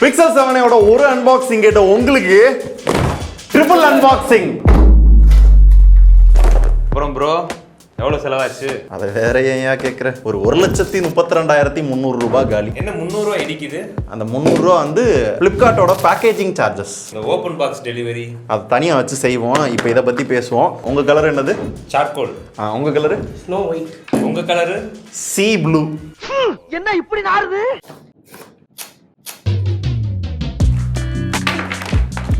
Pixel 7 ஓட ஒரு unboxing கேட்ட உங்களுக்கு ட்ரிபிள் அன்பாக்சிங். அப்புறம் ப்ரோ எவ்வளவு செலவாச்சு? அதை வேற ஏன் கேட்குற? ஒரு 1,32,300 ரூபாய் காலி. என்ன 300 ரூபாய் இடிக்குது? அந்த 300 ரூபா வந்து பிளிப்கார்ட்டோட பேக்கேஜிங் சார்ஜஸ். இந்த ஓப்பன் பாக்ஸ் டெலிவரி அது தனியாக வச்சு செய்வோம். இப்போ இதை பற்றி பேசுவோம். உங்கள் கலர் என்னது? சார்கோல். உங்கள் கலரு? Snow white. உங்க கலரு? Sea blue. என்ன இப்படி நாறுது?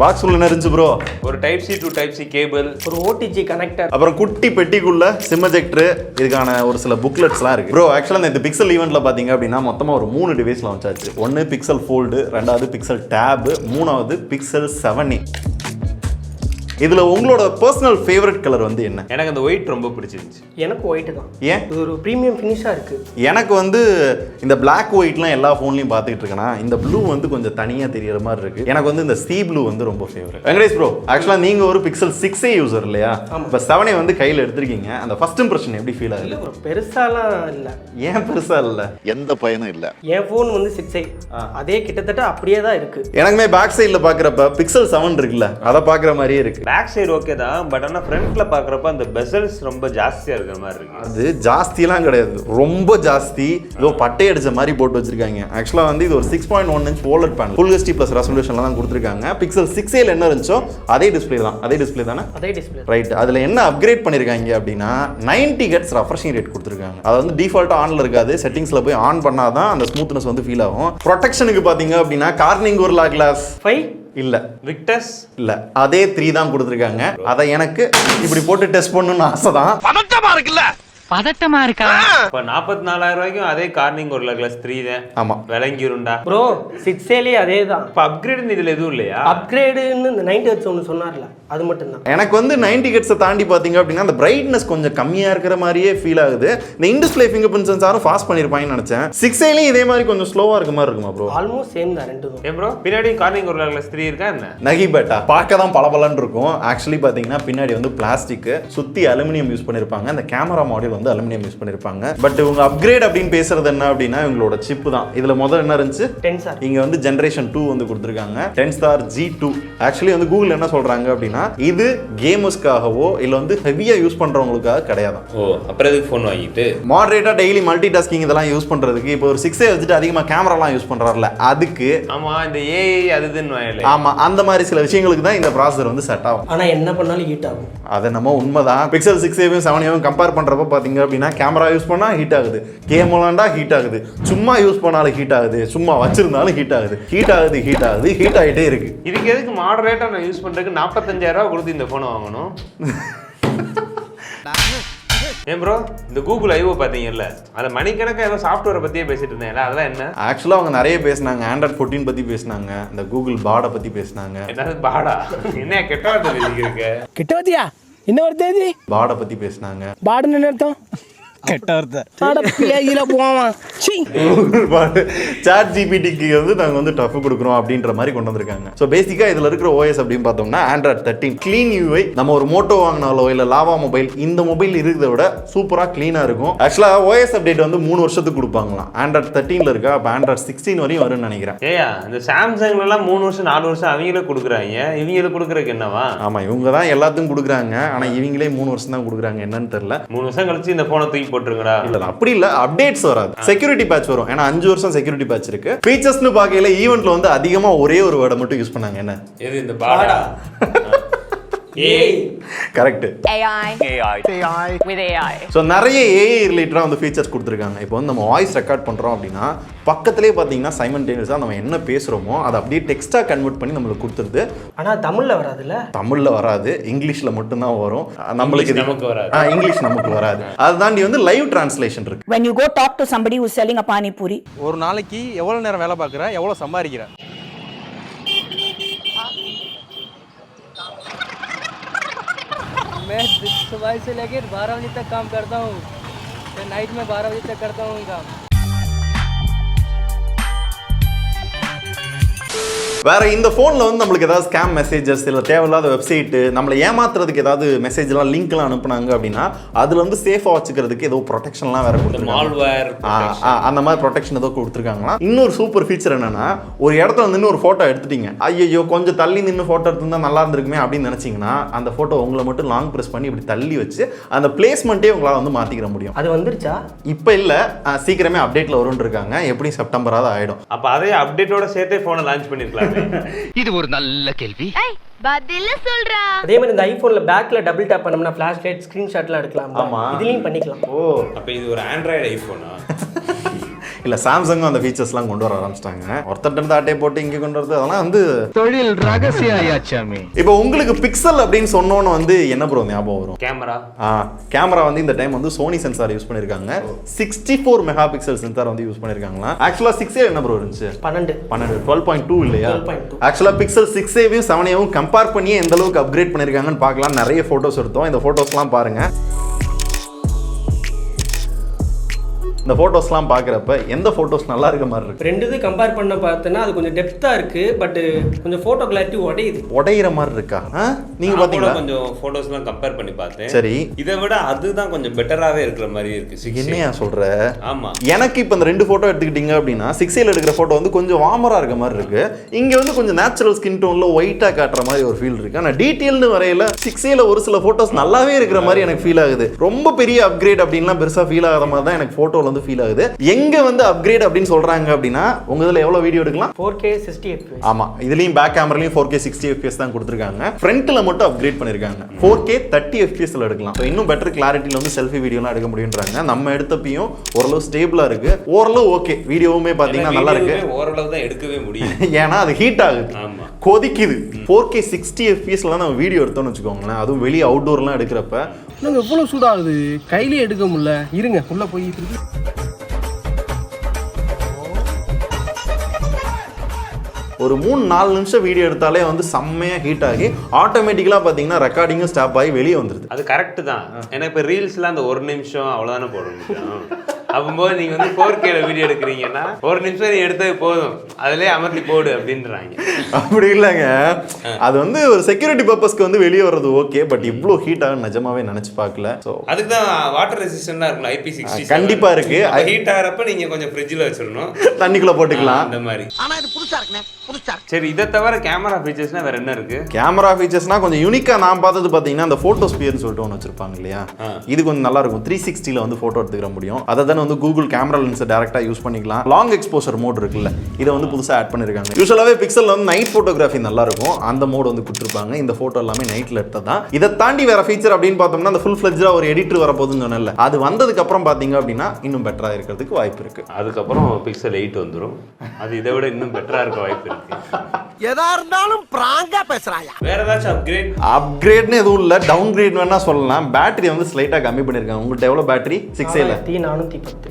பாக்ஸ் உள்ள நெறிஞ்சு ப்ரோ. ஒரு type C to type C cable, ஒரு ஓடிஜி கனெக்டர், அப்புறம் குட்டி பெட்டிக்குள்ள சிம் எஜெக்டர், இதுக்கான ஒரு சில புக்லெட்ஸ்லாம் இருக்கு ப்ரோ. ஆக்சுவலாக இந்த பிக்சல் ஈவெண்ட்ல பாத்தீங்க அப்படின்னா மொத்தமா ஒரு 3 டிவைஸ் லான்ச் ஆச்சு. ஒன்னு பிக்சல் ஃபோல்டு, ரெண்டாவது பிக்சல் டேப், மூணாவது பிக்சல் 7a. இதுல உங்களோட பர்சனல் ஃபேவரட் கலர் வந்து என்ன? எனக்கு அந்த ஒயிட் ரொம்ப பிடிச்சிருந்துச்சு. எனக்கு ஒயிட் தான். ஏன்? இது ஒரு பிரீமியம் ஃபினிஷா இருக்கு. எனக்கு வந்து இந்த பிளாக் ஒயிட்லாம் எல்லா ஃபோன்லையும் பார்த்துக்கிட்டு இருக்கேன்னா இந்த ப்ளூ வந்து கொஞ்சம் தனியா தெரியற மாதிரி இருக்கு. எனக்கு வந்து இந்த சீ ப்ளூ வந்து ரொம்ப ஃபேவரட். வெங்கடேஷ் ப்ரோ, ஆக்சுவலாக நீங்க ஒரு பிக்சல் 6a யூசர் இல்லையா? இப்போ 7a வந்து கையில் எடுத்திருக்கீங்க. அந்த ஃபர்ஸ்ட் இம்ப்ரெஷன் எப்படி ஃபீல் ஆகுது? இல்ல ஒரு பெருசாலாம் இல்ல. ஏன் பெருசா இல்ல? எந்த பயனும் இல்ல. என் ஃபோன் வந்து 6a, அதே கிட்டத்தட்ட அப்படியே தான் இருக்கு. எனக்குமே பேக் சைடில் பார்க்குறப்ப பிக்சல் 7 இருக்குல்ல, அதை பார்க்குற மாதிரியே இருக்கு. பேக் சைடு ஓகே தான், பட் ஆனால் ஃப்ரண்ட்ல பார்க்குறப்ப அந்த பெசல்ஸ் ரொம்ப ஜாஸ்தியாக இருக்கிற மாதிரி இருக்கு. அது ஜாஸ்தியெல்லாம் கிடையாது, ரொம்ப ஜாஸ்தி. ஏதோ பட்டை அடிச்ச மாதிரி போட்டு வச்சிருக்காங்க. ஆக்சுவலாக வந்து இது ஒரு 6.1 inch OLED panel, full HD plus ரெசல்யூஷன்ல தான் கொடுத்துருக்காங்க. பிக்சல் 6a என்ன இருந்துச்சோ அதே டிஸ்பிளே தான். அதே டிஸ்பிளே தானே? அதே டிஸ்பிளே. ரைட். அதில் என்ன அப்கிரேட் பண்ணியிருக்காங்க அப்படின்னா 90 Hz ரெஃப்ரெஷிங் ரேட் கொடுத்துருக்காங்க. அது வந்து டிஃபால்ட்டாக ஆனில் இருக்காது. செட்டிங்ஸில் போய் ஆன் பண்ணாதான் அந்த ஸ்மூத்னஸ் வந்து ஃபீல் ஆகும். ப்ரொடெக்ஷனுக்கு பார்த்தீங்க அப்படின்னா கார்னிங் ஒரு கிளாஸ் 5 இல்ல, விக்டஸ் இல்ல, அதே 3 தான் கொடுத்துருக்காங்க. அதை எனக்கு இப்படி போட்டு டெஸ்ட் பண்ணணும்னு ஆசை தான். பதட்டமா இருக்குல்ல? பதட்டமா இருக்கா? இப்போ 44,000 ரூபாய்க்கும் அதே கார்னிங் ஒரு கிளாஸ் 3 தான். ஆமா, விளங்கிருண்டா ப்ரோ. 6a அதே தான். இப்போ அப்கிரேட் இதுல எதுவும் இல்லையா? அப்கிரேடுன்னு இந்த 90 Hz ஒன்று சொன்னார்ல, அது மட்டும் தான். எனக்கு வந்து 90 Hz தாண்டி பாத்தீங்க அப்படின்னா அந்த பிரைட்னஸ் கொஞ்சம் கம்மியா இருக்கிற மாதிரியே ஃபீல் ஆகுது. இந்த இன்டிஸ்பிளே ஃபிங்கர் பிரிண்ட் சென்சாரும் ஃபாஸ்ட் பண்ணிருப்பாங்கன்னு நினைச்சேன். 6aலயும் இதே மாதிரி கொஞ்சம் ஸ்லோவா இருக்க மாதிரி இருக்குமா ப்ரோ? ஆல்மோஸ்ட் சேம் தான் ரெண்டும். ஏன் ப்ரோ பின்னாடி கார்னிங் ஒரு கிளாஸ் 3 இருக்கா என்ன? நகி பேட்டா பார்க்க தான் பளபளன்னு இருக்கும். ஆக்சுவலி பாத்தீங்கன்னா பின்னாடி வந்து பிளாஸ்டிக், சுத்தி அலுமினியம் யூஸ் பண்ணிருப்பாங்க. அந்த கேமரா மாடியூல் வந்து அலுமினியம் யூஸ் பண்ணிருப்பாங்க. பட் இவங்க அப்கிரேட் அப்படின்னு பேசுறது என்ன அப்படின்னா இவங்களோட சிப் தான். இதுல முதல்ல என்ன இருந்துச்சு? 10 ஸ்டார். இங்க வந்து ஜெனரேஷன் 2 வந்து கொடுத்துருக்காங்க, 10 ஸ்டார் G2. ஆக்சுவலி வந்து கூகுள் என்ன சொல்றாங்க அப்படின்னா இது கேமர்ஸ்க்காகவோ இல்ல வந்து ஹெவியா யூஸ் பண்றவங்களுக்காக கிடையாது. ஓ, அப்புறம் எதுக்கு ஃபோன் வாங்கிட்டு மாடரேட்டா டெய்லி மல்டி டாஸ்கிங் இதெல்லாம் யூஸ் பண்றதுக்கு. இப்போ ஒரு 6a வச்சுட்டு அதிகமா கேமராலாம் யூஸ் பண்றாருல, அதுக்கு. ஆமா, இந்த ஏஐ அதுன்னு வாங்கல. ஆமா, அந்த மாதிரி சில விஷயங்களுக்கு தான் இந்த ப்ராசஸர் வந்து செட் ஆகும். ஆனா என்ன பண்ணாலும் ஹீட் ஆகும். அது நம்ம உண்மைதான். பிக்சல் 6aவும் 7aவும் கம்பேர் பண்றப்ப பாத்தீங்க அப்படின்னா கேமரா யூஸ் பண்ணா ஹீட் ஆகுது, கேம் விளாண்டா ஹீட் ஆகுது, சும்மா யூஸ் பண்ணாலும் ஹீட் ஆகுது, சும்மா வச்சிருந்தாலும் ஹீட் ஆகுது, ஹீட் ஆகுது, ஹீட் ஆகுது, ஹீட் ஆகிட்டே இருக்கு. இதுக்கு எதுக்கு மாடரேட்டா நான் யூஸ் பண்றதுக்கு 45,000 ரூபாய் கொடுத்து இந்த போனை வாங்கணும்? ஏன் ப்ரோ இந்த கூகுள் ஐஓ பாத்தீங்கல்ல, அதுல மணிக்கணக்கா ஏதோ சாஃப்ட்வேரை பத்தியே பேசிட்டு இருந்தேன்ல, அதெல்லாம் என்ன? ஆக்சுவலா அவங்க நிறைய பேசினாங்க. Android 14 பத்தி பேசினாங்க, இந்த கூகுள் பாட பத்தி பேசினாங்க. என்னது பாடா? என்ன கெட்ட வார்த்தை பேசிக்கிறீங்க? கிட்டவத்தியா என்ன வருது? பாட பத்தி பேசினாங்க. பாடுன்னு என்ன அர்த்தம்? கெட்ட வார்த்தை போவான். கூகுள் பாடு சாட் ஜிபிடிக்கு வந்து நாங்க வந்து டஃப் கொடுக்குறோம் அப்படின்ற மாதிரி கொண்டு வந்திருக்காங்க. ஸோ பேசிக்கா இதுல இருக்கிற ஓஎஸ் அப்படின்னு பார்த்தோம்னா Android 13 கிளீன் யூஐ. நம்ம ஒரு மோட்டோ வாங்கினாலோ இல்ல லாவா மொபைல், இந்த மொபைல் இருக்கிறத விட சூப்பரா கிளீனா இருக்கும். ஆக்சுவலா ஓஎஸ் அப்டேட் வந்து 3 வருஷத்துக்கு கொடுப்பாங்களாம். Android 13ல இருக்கா, அப்ப Android 16 வரையும் வரும்னு நினைக்கிறேன். ஏயா இந்த சாம்சங்ல எல்லாம் 3 வருஷம் 4 வருஷம் அவங்களே கொடுக்குறாங்க, இவங்களுக்கு கொடுக்குறதுக்கு என்னவா? ஆமா, இவங்க தான் எல்லாத்துக்கும் கொடுக்குறாங்க. ஆனா இவங்களே 3 வருஷம் தான் கொடுக்குறாங்க. என்னன்னு தெரியல. 3 வருஷம் கழிச்சு இந்த போனை தூக்கி போட்டுருங்கடா. இல்ல அப்படி இல்ல, அப்டேட்ஸ் வராது, செக்யூரிட்டி பேட்ச் வரும். ஏன்னா 5 வருஷம் செக்யூரிட்டி பேட்ச் இருக்கு. ஃபீச்சர்ஸ்னு பார்க்கையில ஈவென்ட்ல வந்து அதிகமா ஒரே ஒரு வேர்டை மட்டும் யூஸ் பண்ணாங்க. என்ன? எது? இந்த பாடா. Correct. AI with AI. So நிறைய ஏஐ ரிலேட்டடாக வந்து ஃபீச்சர்ஸ் கொடுத்துருக்காங்க. இப்போ வந்து நம்ம வாய்ஸ் ரெக்கார்ட் பண்ணுறோம் அப்படின்னா பக்கத்துலேயே பார்த்தீங்கன்னா சைமல்டேனியஸாக நம்ம என்ன பேசுகிறோமோ அதை அப்படியே டெக்ஸ்ட்டாக கன்வெர்ட் பண்ணி நம்மளுக்கு கொடுத்துருது. ஆனா தமிழ்ல வராதுல்ல? தமிழில் வராது, இங்கிலீஷில் மட்டும்தான் வரும். நம்மளுக்கு நமக்கு வராது. இங்கிலீஷ் நமக்கு வராது. அதை தாண்டி வந்து லைவ் டிரான்ஸ்லேஷன் இருக்கு. When you go talk to somebody who's selling a pani puri, ஒரு நாளைக்கு எவ்வளவு நேரம் வேலை பார்க்குற, எவ்வளவு சம்பாதிக்கிற? मैं सुबह से लेकर 12 बजे तक काम करता हूँ, नाइट में 12 बजे तक करता हूँ काम। வேற இந்த போன்ல வந்து நம்மளுக்கு ஏதாவது ஸ்கேம் மெசேஜஸ் இல்ல தேவையில்லாத வெப்சைட் நம்மளை ஏமாத்துறதுக்கு ஏதாவது மெசேஜ்லாம் லிங்க்லாம் அனுப்புனாங்க அப்படின்னா அதுல வந்து சேஃபா வச்சுக்கிறதுக்கு ஏதோ ப்ரொடெக்ஷன்லாம் வேற கொடுத்துருக்காங்க. மால்வேர் அந்த மாதிரி ப்ரொடெக்ஷன் ஏதோ கொடுத்துருக்காங்களா. இன்னொரு சூப்பர் ஃபீச்சர் என்னன்னா, ஒரு இடத்துல வந்து ஒரு போட்டோ எடுத்துட்டீங்க, ஐயோ கொஞ்சம் தள்ளி நின்று போட்டோ எடுத்துருந்தா நல்லா இருந்திருக்குமே அப்படின்னு நினைச்சீங்கன்னா அந்த போட்டோ உங்களை மட்டும் லாங் பிரஸ் பண்ணி இப்படி தள்ளி வச்சு அந்த பிளேஸ்மெண்ட்டே உங்களால வந்து மாத்திக்கிற முடியும். அது வந்துருச்சா? இப்ப இல்ல, சீக்கிரமே அப்டேட்ல வரும்னு இருக்காங்க. எப்படி செப்டம்பராவது ஆயிடும். அப்ப அதே அப்டேட்டோட சேர்த்தே போனை லான்ச் பண்ணிருக்கலாம். இது ஒரு நல்ல கேள்வி. பதில சொல்றா. அதே மாதிரி இந்த ஐபோன்ல பேக்ல டபுள் டேப் பண்ணோம்னா ஃபிளாஷ் லைட் ஸ்கிரீன்ஷாட்லாம் எடுக்கலாம். ஆமா. இதுலயும் பண்ணிக்கலாம். ஓ, அப்ப இது ஒரு ஆண்ட்ராய்டு ஐபோனா? இல்ல சாம்சங்கும் அந்த ஃபீச்சர்ஸ்லாம் கொண்டு வர ஆரம்பிச்சிட்டாங்க. ஒருத்தட்ட இருந்து ஆட்டை போட்டு இங்க கொண்டு வரது அதெல்லாம் வந்து தொழில் ரகசிய ஆயாச்சாமி. இப்போ உங்களுக்கு பிக்சல் அப்படின்னு சொன்னோன்னு வந்து என்ன ப்ரோ ஞாபகம் வரும்? கேமரா. கேமரா வந்து இந்த டைம் வந்து சோனி சென்சார் யூஸ் பண்ணிருக்காங்க. 64 மெகா பிக்சல் சென்சார் வந்து யூஸ் பண்ணிருக்காங்களா. ஆக்சுவலா 6A என்ன ப்ரோ இருந்துச்சு? 12 12.2 இல்லையா? 12.2. ஆக்சுவலா பிக்சல் 6Aவையும் 7Aவும் கம்பேர் பண்ணி எந்த அளவுக்கு அப்கிரேட் பண்ணிருக்காங்கன்னு பார்க்கலாம். நிறைய போட்டோஸ் எடுத்தோம். இந்த போட்டோஸ்லாம் பாருங்க. இந்த போட்டோஸ்லாம் பார்க்குறப்ப எந்த போட்டோஸ் நல்லா இருக்க மாதிரி இருக்கு? ரெண்டு இது கம்பேர் பண்ண பார்த்தேன்னா அது கொஞ்சம் டெப்த்தாக இருக்கு. பட் கொஞ்சம் போட்டோ கிளாரிட்டி உடையிற மாதிரி இருக்கா? நீங்க பாத்தீங்களா? கொஞ்சம் போட்டோஸ்லாம் கம்பேர் பண்ணி பார்த்தேன். சரி, இதை விட அதுதான் கொஞ்சம் பெட்டராவே இருக்கிற மாதிரி இருக்கு. என்னையா சொல்ற? ஆமா, எனக்கு இப்போ இந்த ரெண்டு போட்டோ எடுத்துக்கிட்டீங்க அப்படின்னா 6Aல எடுக்கிற போட்டோ வந்து கொஞ்சம் வார்மரா இருக்க மாதிரி இருக்கு. இங்க வந்து கொஞ்சம் நேச்சுரல் ஸ்கின் டோன்ல ஒயிட்டா காட்டுற மாதிரி ஒரு ஃபீல் இருக்கு. ஆனா டீடைல்னு வரையில 6Aல ஒரு சில போட்டோஸ் நல்லாவே இருக்கிற மாதிரி எனக்கு ஃபீல் ஆகுது. ரொம்ப பெரிய அப்கிரேட் அப்படின்லாம் பெருசா ஃபீல் ஆகாத மாதிரி தான் எனக்கு போட்டோல வந்து ஃபீல் ஆகுது. எங்க வந்து அப்கிரேட் அப்படின்னு சொல்றாங்க அப்படின்னா உங்க இதுல எவ்வளவு வீடியோ எடுக்கலாம்? 4K 60 fps. ஆமா, இதுலயும் பேக் கேமராலயும் 4K 60 fps தான் கொடுத்திருக்காங்க. ஃப்ரண்ட்ல மட்டும் அப்கிரேட் பண்ணிருக்காங்க. 4K 30 fps ல எடுக்கலாம். சோ இன்னும் பெட்டர் கிளாரிட்டில வந்து செல்ஃபி வீடியோலாம் எடுக்க முடியும்ன்றாங்க. நம்ம எடுத்தப்பையும் ஓரளவு ஸ்டேபிளா இருக்கு. ஓரளவு ஓகே. வீடியோவுமே பாத்தீங்கன்னா நல்லா இருக்கு. ஓரளவு தான் எடுக்கவே முடியும். ஏன்னா அது ஹீட் ஆகுது, ஆமா, கொதிக்குது. 4K 60 fps ல நம்ம வீடியோ எடுத்தோம்னு வச்சுக்கோங்களேன், அதுவும் வெளியே அவுட்டோர்லாம் எடுக்கிறப்ப இன்னும் எவ்வளவு சூடாகுது, கையிலே எடுக்க முடியல. இருங்க உள்ள போய் ஒரு 3-4 நிமிஷம் வீடியோ எடுத்தாலே வந்து செம்மையா ஹீட் ஆகி ஆட்டோமேட்டிக்கலா பாத்தீங்கன்னா ரெக்கார்டிங்கும் ஸ்டாப் ஆகி வெளியே வந்துருது. அது கரெக்ட் தான். ஏன்னா இப்போ ரீல்ஸ்ல அந்த 1 நிமிஷம் அவ்வளோதானே போட முடியும். அப்போது நீங்க வந்து 4Kல வீடியோ எடுக்கிறீங்கன்னா 1 நிமிஷம் நீ எடுத்தது போதும், அதுலேயே அமர்த்தி போடு அப்படின்றாங்க. அப்படி இல்லைங்க, அது வந்து ஒரு செக்யூரிட்டி பர்பஸ்க்கு வந்து வெளியே வர்றது ஓகே. பட் இவ்வளோ ஹீட் ஆகும் நிஜமாவே நினைச்சு பார்க்கல. ஸோ அதுக்கு தான் வாட்டர் ரெசிஸ்டண்டா இருக்கும். IP60 கண்டிப்பா இருக்கு. ஹீட் ஆகிறப்ப நீங்க கொஞ்சம் ஃப்ரிட்ஜில் வச்சிடணும், தண்ணிக்குள்ள போட்டுக்கலாம் அந்த மாதிரி. ஆனா இது புதுசா இருக்குனே, புதுசா. சரி, இதை தவிர கேமரா ஃபீச்சர்ஸ்னா வேற என்ன இருக்கு? கேமரா ஃபீச்சர்ஸ்னா கொஞ்சம் யூனிக்கா நான் பார்த்தது பார்த்தீங்கன்னா அந்த போட்டோஸ்பியர்னு சொல்லிட்டு ஒன்று வச்சிருப்பாங்க இல்லையா, இது கொஞ்சம் நல்லா இருக்கும். 360ல வந்து போட்டோ எடுத்துக்கிற முடியும். அதை தான் வந்து கூகுள் கேமரா லென்ஸை டேரக்டா யூஸ் பண்ணிக்கலாம். லாங் எக்ஸ்போசர் மோட் இருக்குல்ல, இதை வந்து புதுசாக ஆட் பண்ணிருக்காங்க. யூஸ்வலாவே பிக்சல்ல வந்து நைட் போட்டோகிராஃபி நல்லா இருக்கும், அந்த மோட் வந்து கொடுத்துருப்பாங்க. இந்த போட்டோ எல்லாமே நைட்ல எடுத்ததான். இதை தாண்டி வேற ஃபீச்சர் அப்படின்னு பார்த்தோம்னா அந்த ஃபுல் ஃபிளெஜ்டா ஒரு எடிட்டர் வரப்போகுதுன்னு சொன்னேன்ல, அது வந்ததுக்கு அப்புறம் பாத்தீங்க அப்படின்னா இன்னும் பெட்டரா இருக்கிறதுக்கு வாய்ப்பு இருக்கு. அதுக்கப்புறம் பிக்சல் 8 வந்துடும். அது இதை விட இன்னும் பெட்டரா இருக்க வாய்ப்பு இருக்கு. எதா இருந்தாலும் பிராங்கா பேசுறாயா. வேற ஏதாச்சும் அப்கிரேட்னு எதுவும் இல்ல, டவுன் கிரேட் வேணா சொல்லலாம். பேட்டரி வந்து ஸ்லைட்டா கம்மி பண்ணிருக்காங்க. உங்களுக்கு எவ்வளவு பேட்டரி? 6Aல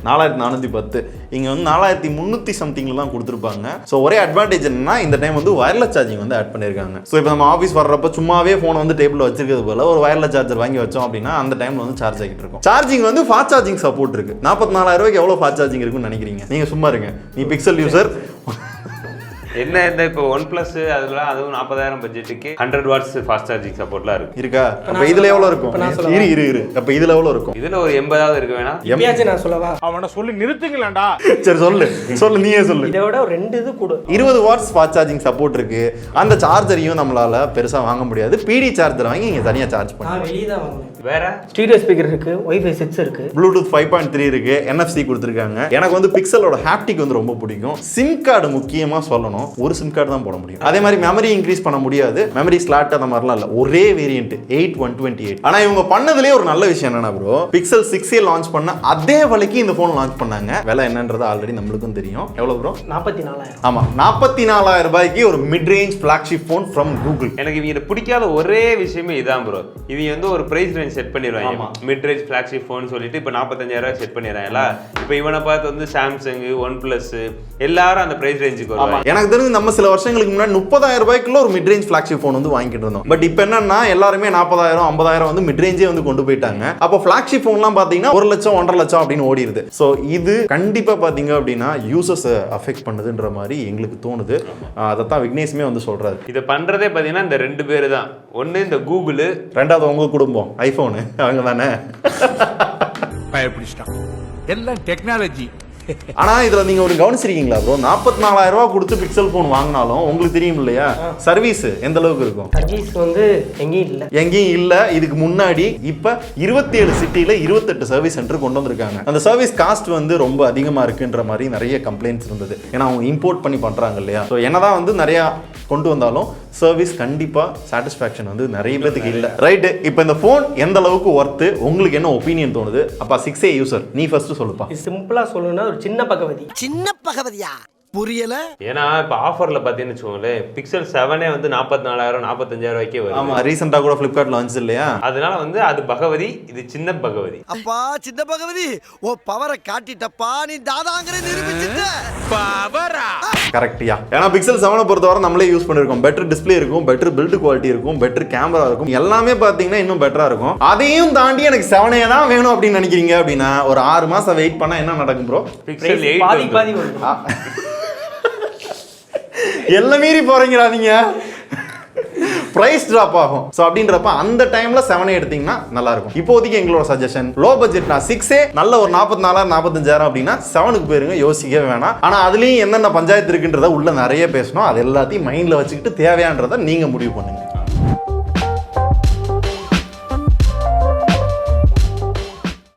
4410. இங்க வந்து 4300 சம்திங்ல தான் கொடுத்துருப்பாங்க. ஸோ ஒரே அட்வான்டேஜ் என்னன்னா இந்த டைம் வந்து வயர்லெஸ் சார்ஜிங் வந்து ஆட் பண்ணிருக்காங்க. ஸோ இப்போ நம்ம ஆஃபீஸ் வர்றப்ப சும்மாவே ஃபோன் வந்து டேபிள் வச்சிருக்கிறது போல ஒரு வயர்லெஸ் சார்ஜர் வாங்கி வச்சோம் அப்படின்னா அந்த டைம்ல வந்து சார்ஜ் ஆகிட்டு இருக்கும். சார்ஜிங் வந்து ஃபாஸ்ட் சார்ஜிங் சப்போர்ட் இருக்கு. 44,000 ரூபாய்க்கு எவ்வளவு ஃபாஸ்ட் சார்ஜிங் இருக்குன்னு நினைக்கிறீங்க? நீங்க சும்மா இருங்க, நீ பிக்சல் யூசர். என்ன இந்த இப்போ OnePlus அதெல்லாம் அதுவும் 40,000 பட்ஜெட்டுக்கு 100 வாட்ஸ் ஃபாஸ்ட் சார்ஜிங் சப்போர்ட்லாம் இருக்கு. இருக்கா? அப்ப இதுல எவ்வளவு இருக்கும்? இரு. அப்ப இதுல எவ்வளவு இருக்கும்? இதுல ஒரு 80 இருக்கு வேணா? எப்பயாச்சும் நான் சொல்லவா? அவனை சொல்லி நிறுத்துங்களேன்டா. சரி சொல்லு நீயே சொல்லு. இதை விட ஒரு 2 இது கூட 20 வாட்ஸ் ஃபாஸ்ட் சார்ஜிங் சப்போர்ட் இருக்கு. அந்த சார்ஜரையும் நம்மளால பெருசா வாங்க முடியாது. PD சார்ஜர் வாங்கி நீங்க தனியா சார்ஜ் நான் பண்ணலாம். வெளியே தான் வாங்குவேன். வேற ஸ்டீரியோ ஸ்பீக்கர் இருக்கு, Wi-Fi 6 இருக்கு, Bluetooth 5.3 இருக்கு, NFC கொடுத்துருக்காங்க. எனக்கு வந்து பிக்சலோட ஹாப்டிக் வந்து ரொம்ப பிடிக்கும். சிம் கார்டு முக்கியமா சொல்லணும், ஒரு சிம் கார்டு தான் போட முடியும். அதே மாதிரி மெமரி இன்க்ரீஸ் பண்ண முடியாது. மெமரி ஸ்லாட் அந்த மாதிரிலாம் இல்ல, ஒரே வேரியன்ட் 8/128. ஆனா இவங்க பண்ணதுலயே ஒரு நல்ல விஷயம் என்னன்னா ப்ரோ, பிக்சல் 6A லான்ச் பண்ண அதே விலைக்கு இந்த போன் லான்ச் பண்ணாங்க. விலை என்னன்றது ஆல்ரெடி நம்மளுக்கும் தெரியும். எவ்வளவு ப்ரோ? 44,000. ஆமா, 44,000 ரூபாய்க்கு ஒரு mid range flagship phone from Google. எனக்கு இவங்க பிடிக்காத ஒரே விஷயமே இதான் ப்ரோ. இவங்க வந்து ஒரு பிரைஸ் ரேஞ்ச் ரேஞ்ச் செட் பண்ணிடுவாங்க. மிட் ரேஞ்ச் ஃபிளாக்ஷிப் ஃபோன் சொல்லிட்டு இப்போ 45,000 செட் பண்ணிடுறாங்களா. இப்போ இவனை பார்த்து வந்து சாம்சங், ஒன் பிளஸ் எல்லாரும் அந்த பிரைஸ் ரேஞ்சுக்கு வருவாங்க. எனக்கு தெரிஞ்சு நம்ம சில வருஷங்களுக்கு முன்னாடி 30,000 ரூபாய்க்குள்ள ஒரு மிட் ரேஞ்ச் ஃபிளாக்ஷிப் ஃபோன் வந்து வாங்கிட்டு இருந்தோம். பட் இப்போ என்னன்னா எல்லாருமே 40,000 50,000 வந்து மிட் ரேஞ்சே வந்து கொண்டு போயிட்டாங்க. அப்போ ஃபிளாக்ஷிப் ஃபோன்லாம் பார்த்தீங்கன்னா 1 லட்சம் 1.5 லட்சம் அப்படின்னு ஓடிடுது. ஸோ இது கண்டிப்பா பாத்தீங்க அப்படின்னா யூசர்ஸ் அஃபெக்ட் பண்ணுதுன்ற மாதிரி எங்களுக்கு தோணுது. அதைத்தான் விக்னேஷுமே வந்து சொல்றாரு. இதை பண்றதே பாத்தீங்கன்னா இந்த 2 பேர் தான். ஒன்னு இந்த கூகுள், ரெண்டாவது உங்க குடும்பம் ஐபோனு அவங்க தானே. பயப்பிடிச்சிட்டான். எல்லாம் டெக்னாலஜி. ஆனா இதுல நீங்க ஒரு கவனிச்சிருக்கீங்களா ப்ரோ, 44,000 ரூபாய் கொடுத்து பிக்சல் போன் வாங்கினாலும் உங்களுக்கு தெரியும் இல்லையா சர்வீஸ் எந்த அளவுக்கு இருக்கும்? சர்வீஸ் வந்து எங்கேயும் இல்ல. இதுக்கு முன்னாடி இப்ப 27 சிட்டில 28 சர்வீஸ் சென்டர் கொண்டு வந்திருக்காங்க. அந்த சர்வீஸ் காஸ்ட் வந்து ரொம்ப அதிகமா இருக்குன்ற மாதிரி நிறைய கம்ப்ளைண்ட்ஸ் இருந்தது. ஏன்னா அவங்க இம்போர்ட் பண்ணி பண்றாங்க இல்லையா. ஸோ என்னதான் வந்து நிறைய கொண்டு வந்தாலும் சர்வீஸ் கண்டிப்பா சாட்டிஸ்ஃபேக்ஷன் வந்து நிறைய பேருக்கு இல்ல. ரைட்டு, இப்போ இந்த போன் எந்த அளவுக்கு ஒர்த்து, உங்களுக்கு என்ன ஒப்பீனியன் தோணுது? அப்பா 6A யூசர் நீ ஃபர்ஸ்ட் சொல்லுப்பா. சிம்பிளா சொல்லணும்னா ஒரு சின்ன பகவதி. சின்ன பகவதியா? புரியல. ஏன்னா இப்போ ஆஃபர்ல பார்த்தீங்கன்னு வச்சுக்கோங்களேன், பிக்சல் 7 வந்து 44,000 45,000 ரூபாய்க்கே வரும். ஆமா, ரீசெண்டா கூட ஃபிளிப்கார்ட்ல வந்துச்சு இல்லையா. அதனால வந்து அது பகவதி, இது சின்ன பகவதி. அப்பா சின்ன பகவதி, ஓ பவரை காட்டிட்டப்பா, நீ தாதாங்கற நிரூபிச்சிட்ட. பவரா கரெக்டியா? ஏன்னா பிக்சல் 7 பொறுத்தவரை நம்மளே யூஸ் பண்ணிருக்கோம். பெட்டர் டிஸ்பிளே இருக்கும், பெட்டர் பில்ட் குவாலிட்டி இருக்கும், பெட்டர் கேமரா இருக்கும், எல்லாமே பாத்தீங்கன்னா இன்னும் பெட்டரா இருக்கும். அதையும் தாண்டி எனக்கு 7A தான் வேணும் அப்படின்னு நினைக்கிறீங்க அப்படின்னா ஒரு 6 மாசம் வெயிட் பண்ணா என்ன நடக்கும் ப்ரோ? பிக்சல் 8 பாதி வரும். எல்லாம் மீறி போறீங்களா நீங்க? பிரைஸ் டிராப் ஆகும். ஸோ அப்படின்றப்ப அந்த டைம்ல 7A எடுத்தீங்கன்னா நல்லா இருக்கும். இப்போதைக்கு எங்களோட சஜஷன் லோ பட்ஜெட் நான் 6A நல்ல ஒரு 44,000 45,000 அப்படின்னா 7க்கு போயிருங்க, யோசிக்கவே வேணாம். ஆனா அதுலயும் என்னென்ன பஞ்சாயத்து இருக்குன்றத உள்ள நிறைய பேசணும். அது எல்லாத்தையும் மைண்ட்ல வச்சுக்கிட்டு தேவையான்றதை நீங்க முடிவு பண்ணுங்க.